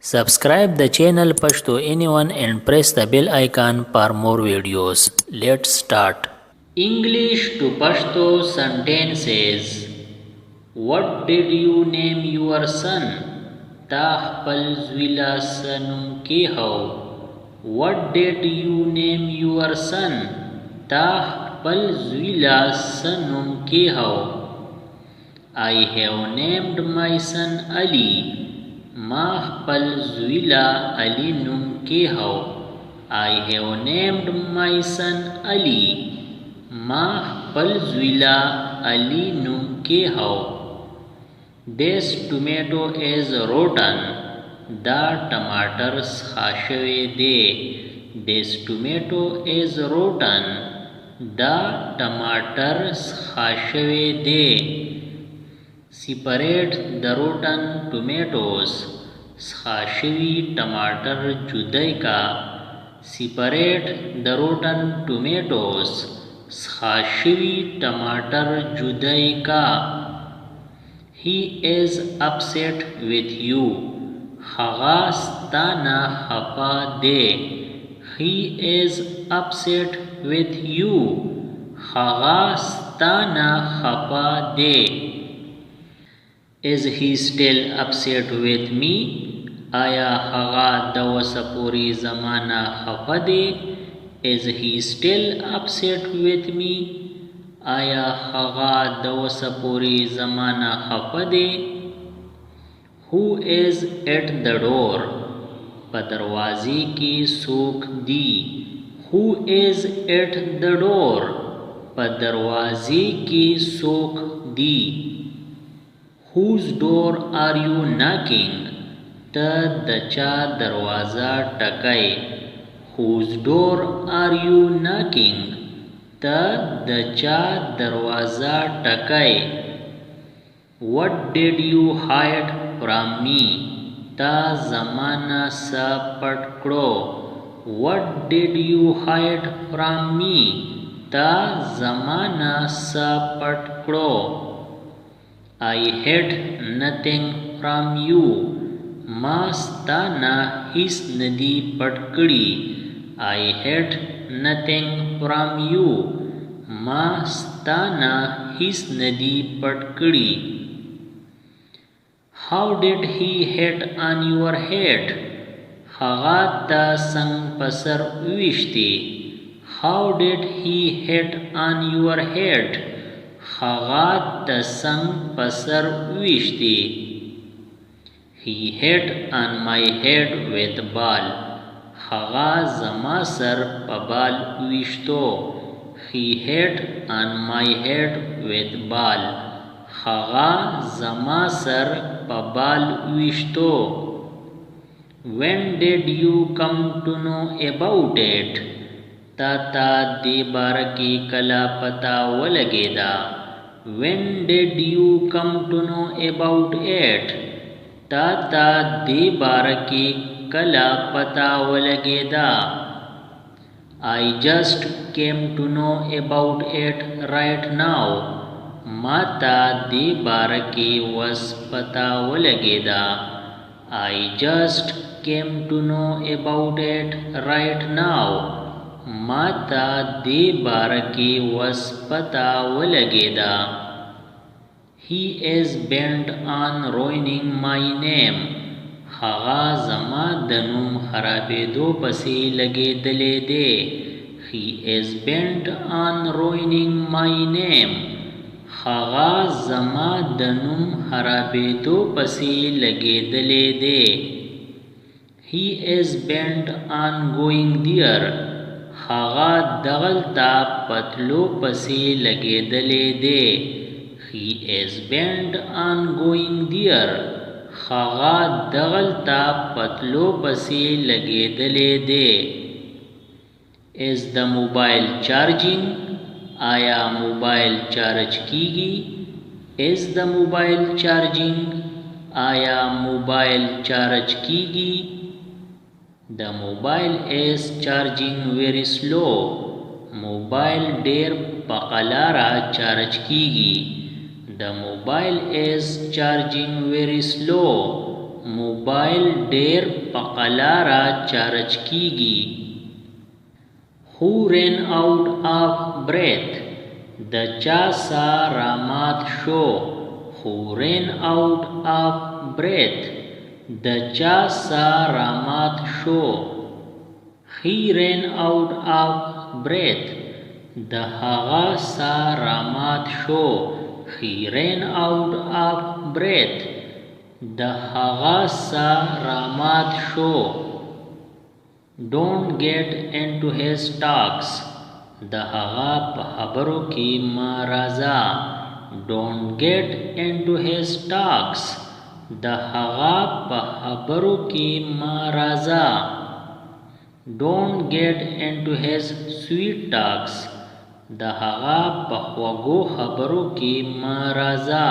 Subscribe the channel Pashto Anyone and press the bell icon for more videos. Let's start. English to Pashto sentences. What did you name your son? Ta khpal zwila sanum ke hau. What did you name your son? Ta khpal zwila sanum ke hau. I have named my son Ali. ما خپل زویلا علی نوم کې هو. I have named my son Ali. ما خپل زویلا علی نوم کې هو. This tomato is rotten. دا ټماټر سخا شوی دی. This tomato is rotten. دا ټماټر سخا شوی دی. Separate the rotten tomatoes. سخاشوی ٹماٹر جدائی کا. Separate the rotten tomatoes. سخاشوی ٹماٹر جدائی کا. He is upset with you. هغه ستانا خفا دی. He is upset with you. هغه ستانا خفا دی. Is he still upset with me? آیا هغه د وسه پورې زمانه خفه دی؟ Is he still upset with me? آیا هغه د وسه پورې زمانه خفه دی؟ Who is at the door? په دروازې کې څوک دی؟ Who is at the door? په دروازې کې څوک دی؟ Whose door are you knocking? ته د چا دروازه ټکای. Whose door are you knocking? ته د چا دروازه ټکای. What did you hide from me? تا زمانه څه پټ کړو. What did you hide from me? تا زمانه څه پټ کړو. I hid nothing from you. ما ستانا هیڅ ندی پټ کړی. I hid nothing from you. ما ستانا هیڅ ندی پټ کړی. How did he hit on your head? هغه تا څنګه په سر وویشتی. How did he hit on your head? هغه د څنګ په سر وویشتی. He hit on my head with ball. هغه زما سر په بال وویشتو. He hit on my head with ball. هغه زما سر په بال وویشتو. When did you come to know about it? تا دې باره کې کله پتا ولګېدا. When did you come to know about it? تا دې باره کې کله پتا ولګېدا. I just came to know about it right now. ما دې باره کې وس پتا ولګېدا. I just came to know about it right now. ما دې باره کې وس پتا ولګېدا. He is bent on ruining my name. هغه زما د نوم خرابېدو پسې لګېدلی دی. He is bent on ruining my name. هغه زما د نوم خرابېدو پسې لګېدلی دی. He is bent on going there. هغه دغلته پتلو پسې لګېدلی دی. He is bent on going there. هغه دغلته پتلو پسې لګېدلی دی. Is the mobile charging? آیا موبایل چارج کیږي؟ Is the mobile charging? آیا موبایل چارج کیږي؟ The mobile is charging very slow. موبایل ډیر په قلاره چارج کیږي. The mobile is charging very slow. موبایل ډیر په قلاره چارج کیږي. Who ran out of breath? د چا ساه رامات شو. Who ran out of breath? د چا ساه رامات شو. He ran out of breath. د هغه ساه رامات شو. He ran out of breath. د هغه ساه رامات شو. Don't get into his talks. د هغه په خبرو کې مه راځه. Don't get into his talks. د هغه په خبرو کې مه راځه. Don't get into his sweet talks. د هغه په خوږو خبرو کې مه راځه.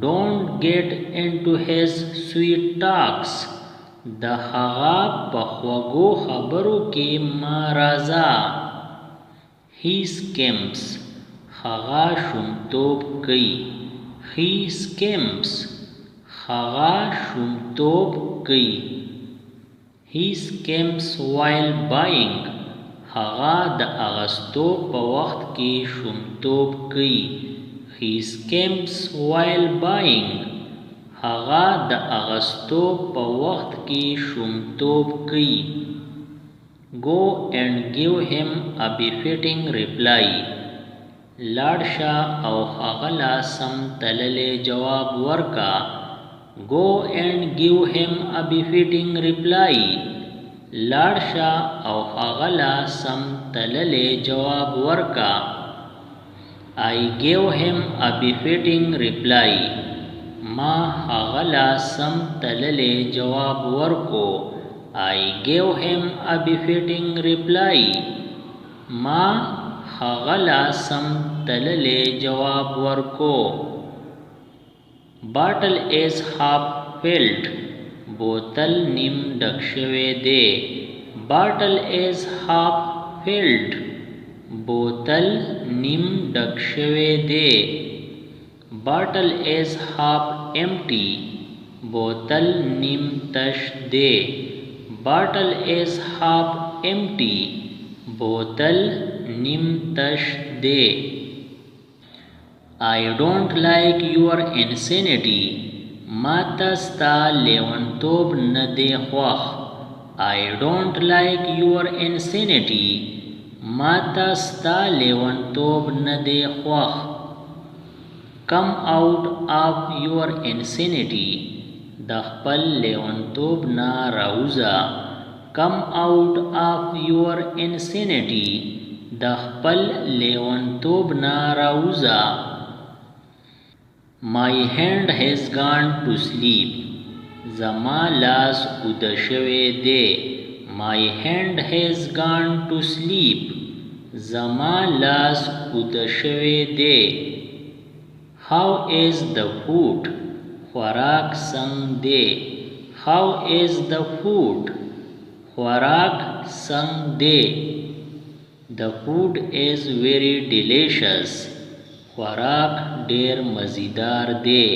Don't get into his sweet talks. د هغه په خوږو خبرو کې مه راځه. He schemes. هغه شومتوب کوي. He schemes. هغه شومتوب کوي. He schemes while buying. هغه د اغستو په وخت کې شومتوب کوي. He schemes while buying. هغه د اغستو په وخت کې شومتوب کوي. Go and give him a befitting reply. لاړ شه او هغه لا سم تللی جواب ورکا. Go and give him a befitting reply. لاړ شه او هغه لا سم تللی جواب ورکا. I gave him a befitting reply. ما هغه لا سم تللی جواب ورکو. I gave him a befitting reply. ما هغه لا سم تللی جواب ورکو. Bottle is half filled. بوتل نیم ډک شوی دی. Bottle is half filled. بوتل نیم ډک شوی دی. Bottle is half empty. بوتل نیم تش دی. Bottle is half empty. بوتل نیم تش دی. I don't like your insanity. ما تا ستا لیونتوب نه دی خوښ. I don't like your insanity. ما تا ستا لیونتوب نه دی خوښ. Come out of your insanity. د خپل لیونتوب نه راوځه. Come out of your insanity. د خپل لیونتوب نه راوځه. My hand has gone to sleep. زما لاس اوده شوی دی. My hand has gone to sleep. زما لاس اوده شوی دی. How is the food? خوراک څنګه دی. How is the food? خوراک څنګه دی. The food is very delicious. خوراک ډیر مزیدار دی.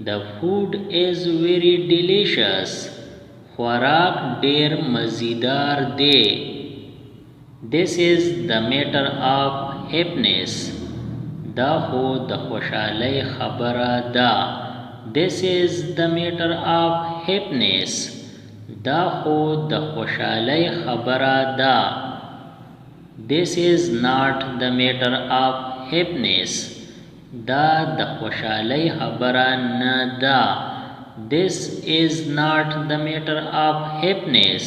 The food is very delicious. خوراک ډیر مزیدار دی. This is the matter of happiness. دا خو د خوشحالۍ خبره ده. This is the matter of happiness. دا خو د خوشحالۍ خبره ده. This is not the matter of happiness. دا د خوشحالۍ خبره نه ده. This is not the matter of happiness.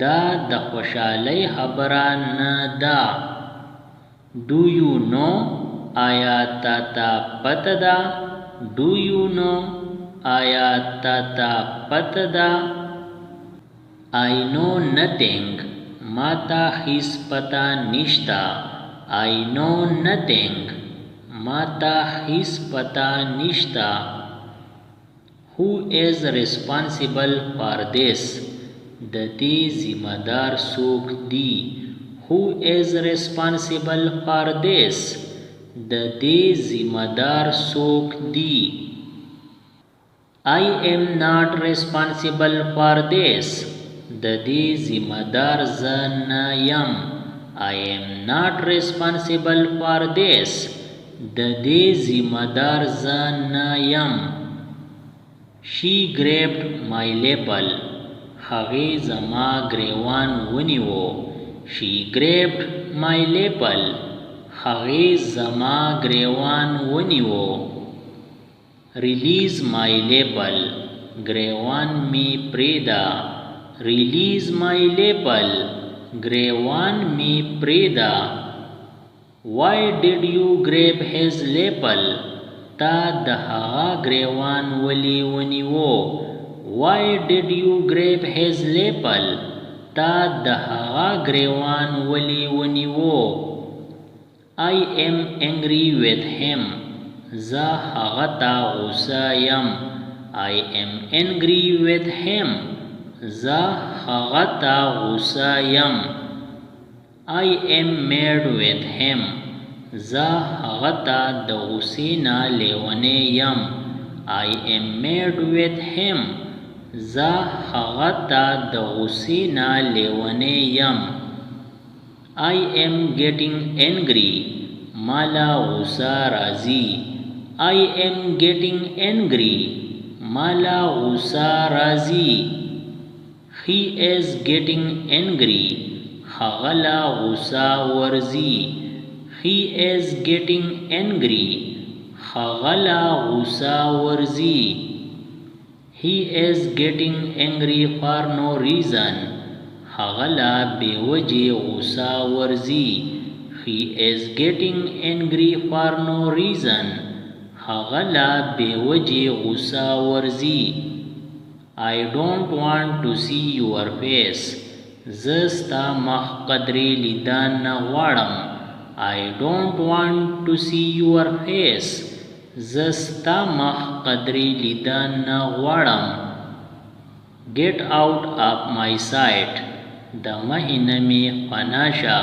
دا د خوشحالۍ خبره نه ده. Do you know? آیا تا تا پته ده. Do you know? آیا تا تا پته ده. I know nothing. ما تا هیڅ پته نشته. I know nothing. ما تا هیڅ پته نشته. Who is responsible for this? د دې ذمہ دار څوک دی. Who is responsible for this? د دې ذمہ دار څوک دی. I am not responsible for this. د دې ذمہ دار زه نه یم. I am not responsible for this. د دې ذمہ دار زه نه یم. She grabbed my lapel. هغې زما ګریوان ونیو. She grabbed my lapel. هغې زما ګریوان ونیو. Release my lapel. ګریوان می پریدا. Release my lapel. ګریوان می پریدا. Why did you grab his lapel? تا د هغه ګریوان ولی ونیو. Why did you grab his lapel? تا د هغه ګریوان ولی ونیو. I am angry with him. زه هغه ته غوسه یم. I am angry with him. زه هغه ته غوسه یم. I am mad with him. زه هغه ته د غوسې نه لیونی یم. I am mad with him. زه هغه ته د غوسې نه لیونی یم. I am getting angry. مالا غوسه راځي. I am getting angry. مالا غوسه راځي. He is getting angry. هغه لا غوسه ورځي. He is getting angry. هغه لا غوسه ورځي. He is getting angry for no reason. هغه لا بې وجې غوسه ورځي. He is getting angry for no reason. هغه لا بې وجې غوسه ورځي. I don't want to see your face. زه ستا مخ قدرې لیدن نه غواړم. I don't want to see your face. زه ستا مخ قدرې لیدن نه غواړم. Get out of my sight. د مخې نه مې پناه شه.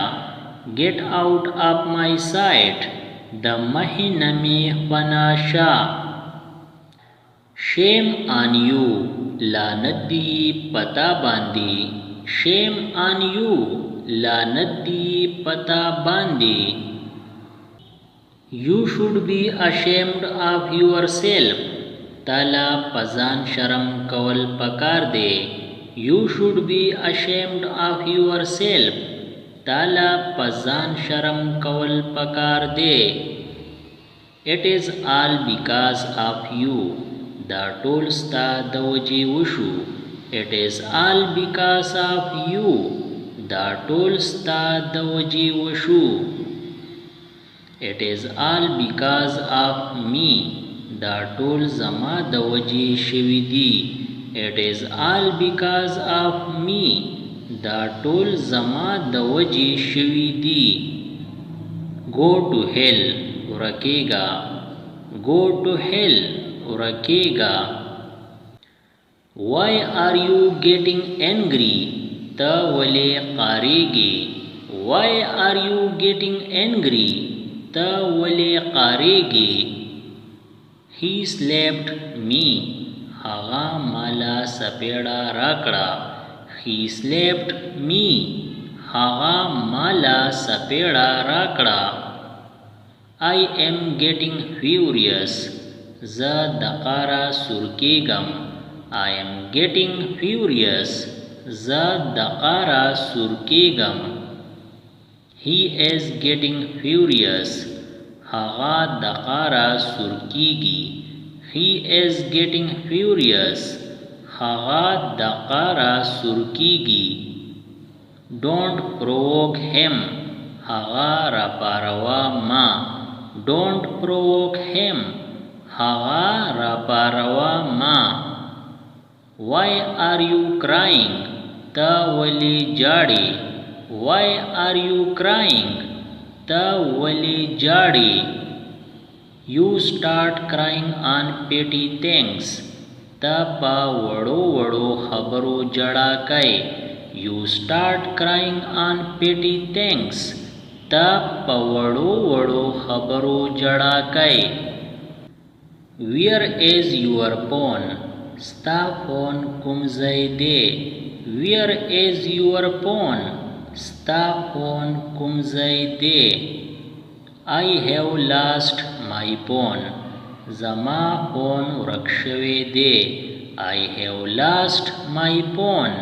Get out of my sight. د مخې نه مې پناه شه. Shame on you. لعنت دی پتا باندې. Shame on you. لعنت دی پتا باندې. You should be ashamed of yourself. تالا پزان شرم کول پکار دی. You should be ashamed of yourself. تالا پزان شرم کول پکار دی. It is all because of you. دا ټول ستا د وجې وشو. It is all because of you. دا ټول ستا د وجې وشو. It is all because of me. دا ټول زما د وجې شوي دي. It is all because of me. دا ټول زما د وجې شوي دي. Go to hell. ورکیږه. Go to hell. ورکیږه. Why are you getting angry? ته ولې قاریږې. Why are you getting angry? ته ولې قاریږې. He slapped me. هغه مالا سپېړه راکړه. He slapped me. هغه مالا سپېړه راکړه. I am getting furious. زه د قاره سورکېږم. I am getting furious. زه د قاره سورکېږم. He is getting furious. هغه د قاره سورکېږي. He is getting furious. هغه د قاره سورکېږي. Don't provoke him. هغه راپاروا ما. Don't provoke him. هغه راپاروا ما. Why are you crying? ته ولې جاړې. Why are you crying? ته ولې جاړې. You start crying on petty things. ته په وړو وړو خبرو جړا کوې. You start crying on petty things. ته په وړو وړو خبرو جړا کوې. Where is your phone? ستا فون کوم ځای دی؟ Where is your phone? ستا فون کوم ځای دی؟ I have lost my phone. زما فون ورک شوی دی. I have lost my phone.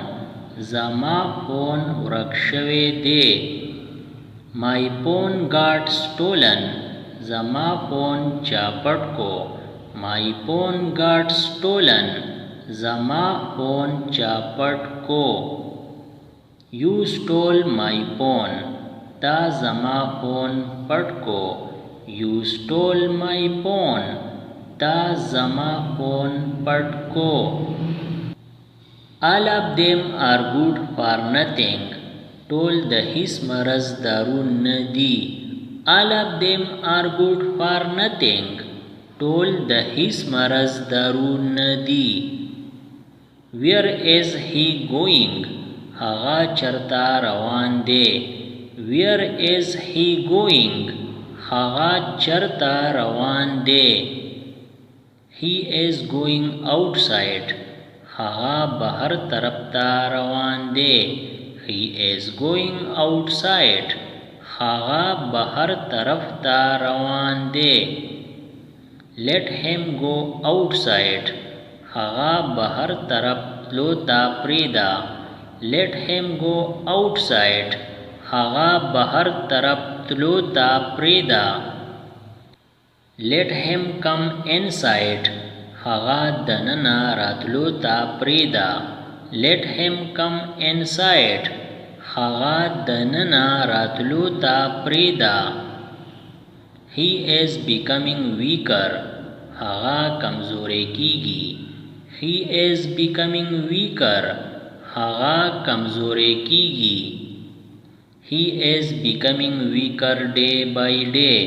زما فون ورک شوی دی. My phone got stolen. زما فون چا پټ کو. My phone got stolen. زما فون چا پټ کو. You stole my phone. تا زما فون پټ کو. You stole my phone. تا زما فون پټ کو. All of them are good for nothing. ټول د هیڅ مرض دارو نه دي. All of them are good for nothing. ټول د هیڅ مرض دارو نه دي. Where is he going? هغه چرته روان دی. Where is he going? هغه چرته روان دی. He is going outside. هغه بهر طرف ته روان دی. He is going outside. هغه بهر طرف ته روان دی. Let him go outside. هغه بهر طرف تلو ته پریدا. Let him go outside. هغه بهر طرف تلو ته پریدا. Let him come inside. هغه دننه راتلو ته پریدا. Let him come inside. هغه دننه راتلو ته پریدا. He is becoming weaker. هغه کمزوری کیږي. He is becoming weaker. هغه کمزوری کیږي. He is becoming weaker day by day.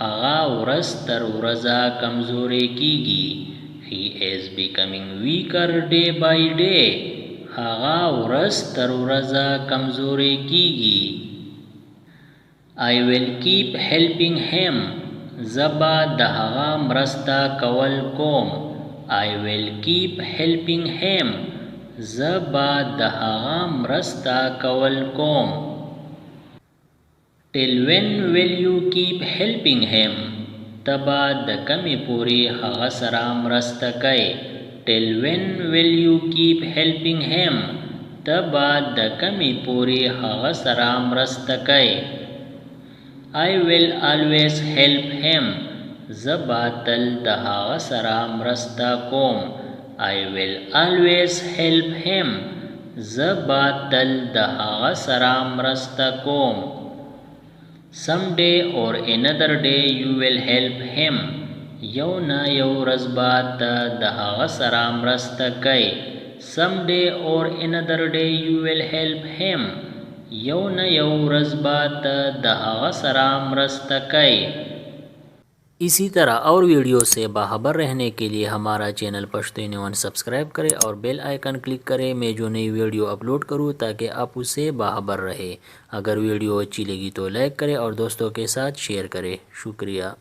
هغه ورځ تر ورځه کمزوری کیږي. He is becoming weaker day by day. هغه ورځ تر ورځه کمزوری کیږي. I will keep helping him. زبا د هغه مرسته کول کوم. I will keep helping him. زبا د هغه مرسته کول کوم. Till when will you keep helping him? تبا د کمی پوری هغه سره مرسته کوي. Till when will you keep helping him? تبا د کمی پوری هغه سره مرسته کوي. I will always help him. زبا تل د هغه سره مرسته کوم. I will always help him. زبا تل د هغه سره مرسته کوم. Someday or another day you will help him. یو نه یو ورځ به ته د هغه سره مرسته کوي. Someday or another day you will help him. یو نه یو ورځ به ته د هغه سره مرسته کوي. इसी तरह और वीडियो से बाखबर रहने के लिए हमारा चैनल पश्तो इन सब्सक्राइब करें और बेल आइकन क्लिक करें। मैं जो नई वीडियो अपलोड करूं ताकि आप उससे बाखबर रहे। अगर वीडियो अच्छी लगी तो लाइक करें और दोस्तों के साथ शेयर करें। शुक्रिया।